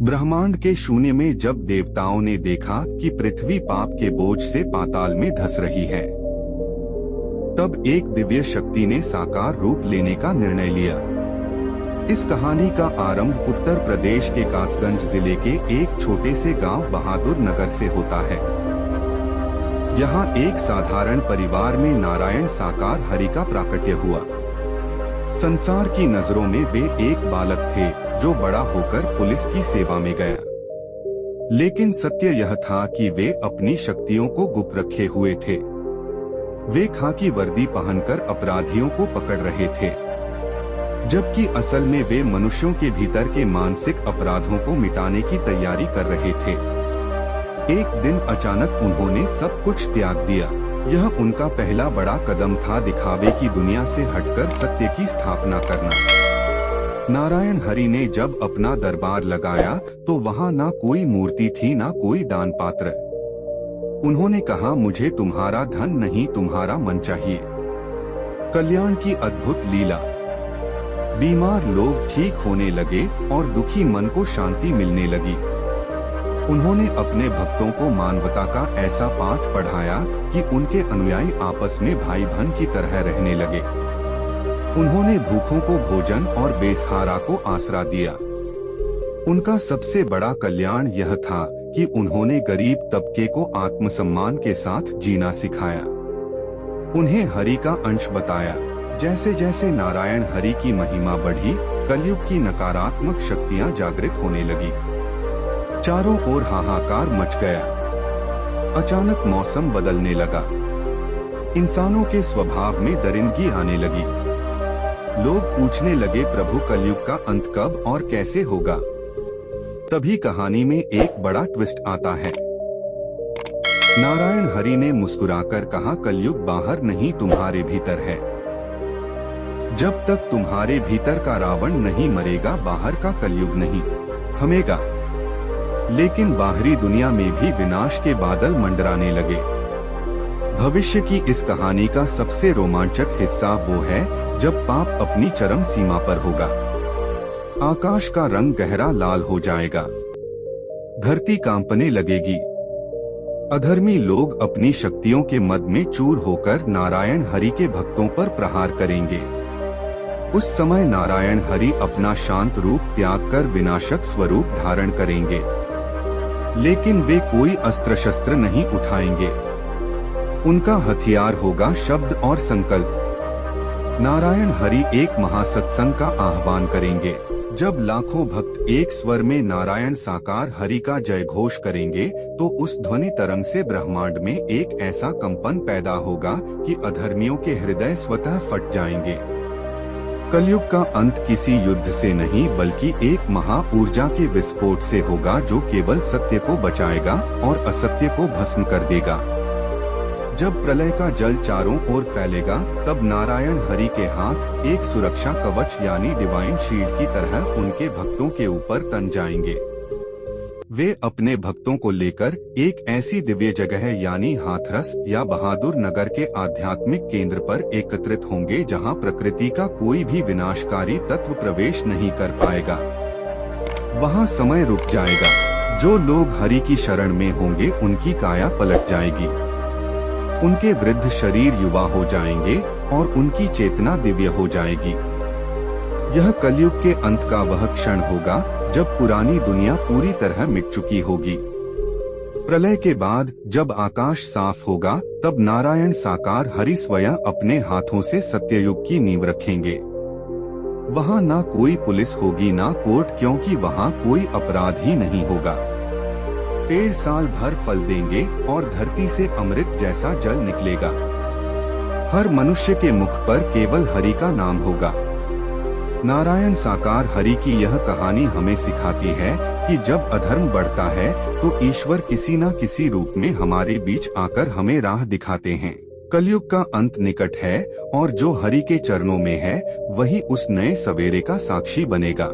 ब्रह्मांड के शून्य में जब देवताओं ने देखा कि पृथ्वी पाप के बोझ से पाताल में धंस रही है, तब एक दिव्य शक्ति ने साकार रूप लेने का निर्णय लिया। इस कहानी का आरंभ उत्तर प्रदेश के कासगंज जिले के एक छोटे से गांव बहादुर नगर से होता है। यहाँ एक साधारण परिवार में नारायण साकार हरि का प्राकट्य हुआ। संसार की नजरों में वे एक बालक थे जो बड़ा होकर पुलिस की सेवा में गया। लेकिन सत्य यह था कि वे अपनी शक्तियों को गुप्त रखे हुए थे। वे खाकी वर्दी पहनकर अपराधियों को पकड़ रहे थे, जबकि असल में वे मनुष्यों के भीतर के मानसिक अपराधों को मिटाने की तैयारी कर रहे थे। एक दिन अचानक उन्होंने सब कुछ त्याग दिया। यह उनका पहला बड़ा कदम था, दिखावे की दुनिया से हटकर सत्य की स्थापना करना। नारायण हरि ने जब अपना दरबार लगाया तो वहाँ ना कोई मूर्ति थी, ना कोई दान पात्र। उन्होंने कहा, मुझे तुम्हारा धन नहीं, तुम्हारा मन चाहिए। कल्याण की अद्भुत लीला। बीमार लोग ठीक होने लगे और दुखी मन को शांति मिलने लगी। उन्होंने अपने भक्तों को मानवता का ऐसा पाठ पढ़ाया कि उनके अनुयायी आपस में भाई बहन की तरह रहने लगे। उन्होंने भूखों को भोजन और बेसहारा को आसरा दिया। उनका सबसे बड़ा कल्याण यह था कि उन्होंने गरीब तबके को आत्मसम्मान के साथ जीना सिखाया। उन्हें हरि का अंश बताया। जैसे जैसे नारायण हरि की महिमा बढ़ी, कलयुग की नकारात्मक शक्तियां जागृत होने लगी। चारों ओर हाहाकार मच गया। अचानक मौसम बदलने लगा। इंसानों के स्वभाव में दरिंदगी आने लगी। लोग पूछने लगे, प्रभु कलयुग का अंत कब और कैसे होगा? तभी कहानी में एक बड़ा ट्विस्ट आता है। नारायण हरि ने मुस्कुराकर कहा, कलयुग बाहर नहीं, तुम्हारे भीतर है। जब तक तुम्हारे भीतर का रावण नहीं मरेगा, बाहर का कलयुग नहीं थमेगा। लेकिन बाहरी दुनिया में भी विनाश के बादल मंडराने लगे। भविष्य की इस कहानी का सबसे रोमांचक हिस्सा वो है जब पाप अपनी चरम सीमा पर होगा। आकाश का रंग गहरा लाल हो जाएगा। धरती कांपने लगेगी। अधर्मी लोग अपनी शक्तियों के मद में चूर होकर नारायण हरि के भक्तों पर प्रहार करेंगे। उस समय नारायण हरि अपना शांत रूप त्याग कर विनाशक स्वरूप धारण करेंगे। लेकिन वे कोई अस्त्र शस्त्र नहीं उठाएंगे। उनका हथियार होगा शब्द और संकल्प। नारायण हरि एक महासत्संग का आह्वान करेंगे। जब लाखों भक्त एक स्वर में नारायण साकार हरि का जय घोष करेंगे तो उस ध्वनि तरंग से ब्रह्मांड में एक ऐसा कंपन पैदा होगा कि अधर्मियों के हृदय स्वतः फट जाएंगे। कलयुग का अंत किसी युद्ध से नहीं बल्कि एक महा ऊर्जा के विस्फोट से होगा, जो केवल सत्य को बचाएगा और असत्य को भस्म कर देगा। जब प्रलय का जल चारों ओर फैलेगा, तब नारायण हरि के हाथ एक सुरक्षा कवच यानी डिवाइन शील्ड की तरह उनके भक्तों के ऊपर तन जाएंगे। वे अपने भक्तों को लेकर एक ऐसी दिव्य जगह यानी हाथरस या बहादुर नगर के आध्यात्मिक केंद्र पर एकत्रित होंगे, जहां प्रकृति का कोई भी विनाशकारी तत्व प्रवेश नहीं कर पाएगा। वहां समय रुक जाएगा। जो लोग हरि की शरण में होंगे उनकी काया पलट जाएगी। उनके वृद्ध शरीर युवा हो जाएंगे और उनकी चेतना दिव्य हो जाएगी। यह कलयुग के अंत का वह क्षण होगा जब पुरानी दुनिया पूरी तरह मिट चुकी होगी। प्रलय के बाद जब आकाश साफ होगा, तब नारायण साकार हरि स्वयं अपने हाथों से सत्ययुग की नींव रखेंगे। वहाँ ना कोई पुलिस होगी, ना कोर्ट, क्योंकि वहाँ कोई अपराध ही नहीं होगा। पेड़ साल भर फल देंगे और धरती से अमृत जैसा जल निकलेगा। हर मनुष्य के मुख पर केवल हरि का नाम होगा। नारायण साकार हरि की यह कहानी हमें सिखाती है कि जब अधर्म बढ़ता है तो ईश्वर किसी न किसी रूप में हमारे बीच आकर हमें राह दिखाते हैं। कलयुग का अंत निकट है और जो हरि के चरणों में है वही उस नए सवेरे का साक्षी बनेगा।